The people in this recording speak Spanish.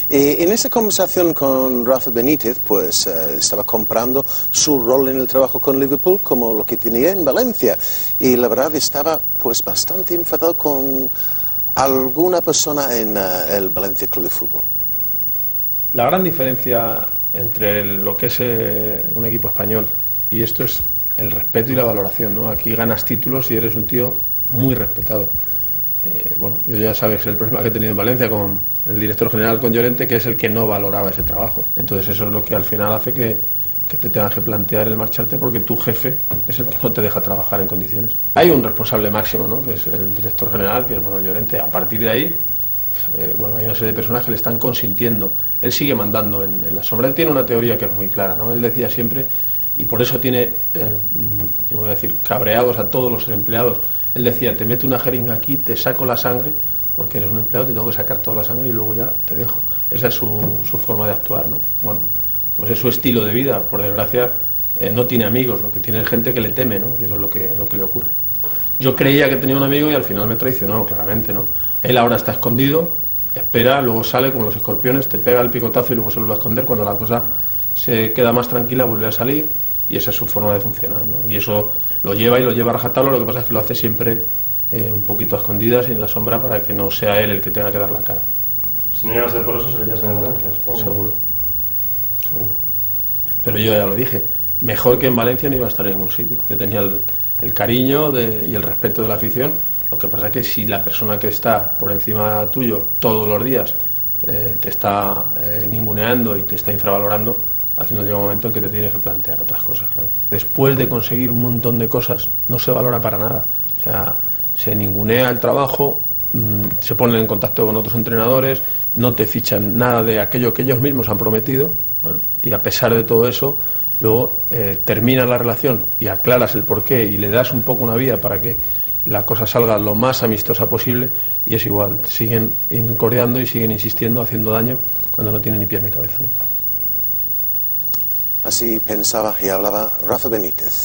En esa conversación con Rafa Benítez, pues estaba comparando su rol en el trabajo con Liverpool como lo que tenía en Valencia. Y la verdad estaba pues bastante enfadado con alguna persona en el Valencia Club de Fútbol. La gran diferencia entre lo que es un equipo español y esto es el respeto y la valoración, ¿no? Aquí ganas títulos y eres un tío muy respetado. Bueno, yo ya sabes el problema que he tenido en Valencia con el director general, con Llorente, que es el que no valoraba ese trabajo. Entonces eso es lo que al final hace que te tengas que plantear el marcharte porque tu jefe es el que no te deja trabajar en condiciones. Hay un responsable máximo, ¿no? Que es el director general, que es Manuel Llorente. A partir de ahí, bueno, hay una serie de personas que le están consintiendo. Él sigue mandando en la sombra. Él tiene una teoría que es muy clara, ¿no? Él decía siempre, y por eso tiene, yo voy a decir, cabreados a todos los empleados. Él decía, te meto una jeringa aquí, te saco la sangre, porque eres un empleado, te tengo que sacar toda la sangre y luego ya te dejo. Esa es su forma de actuar, ¿no? Bueno, pues es su estilo de vida. Por desgracia, no tiene amigos, lo que tiene es gente que le teme, ¿no? Y eso es lo que le ocurre. Yo creía que tenía un amigo y al final me traicionó, claramente, ¿no? Él ahora está escondido, espera, luego sale como los escorpiones, te pega el picotazo y luego se vuelve a esconder. Cuando la cosa se queda más tranquila, vuelve a salir y esa es su forma de funcionar, ¿no? Y eso lo lleva a rajatabla, lo que pasa es que lo hace siempre un poquito a escondidas y en la sombra para que no sea él el que tenga que dar la cara. Si no llegas de por eso, seguirías en Valencia, supongo. Seguro. Pero yo ya lo dije, mejor que en Valencia no iba a estar en ningún sitio. Yo tenía el cariño y el respeto de la afición. Lo que pasa es que si la persona que está por encima tuyo todos los días te está ninguneando y te está infravalorando, al final llega un momento en que te tienes que plantear otras cosas. Claro. Después de conseguir un montón de cosas, no se valora para nada. O sea, se ningunea el trabajo, se ponen en contacto con otros entrenadores, no te fichan nada de aquello que ellos mismos han prometido. Bueno, y a pesar de todo eso, luego terminas la relación y aclaras el porqué y le das un poco una vía para que la cosa salga lo más amistosa posible y es igual, siguen incordiando y siguen insistiendo, haciendo daño cuando no tienen ni pies ni cabeza, ¿no? Así pensaba y hablaba Rafa Benítez.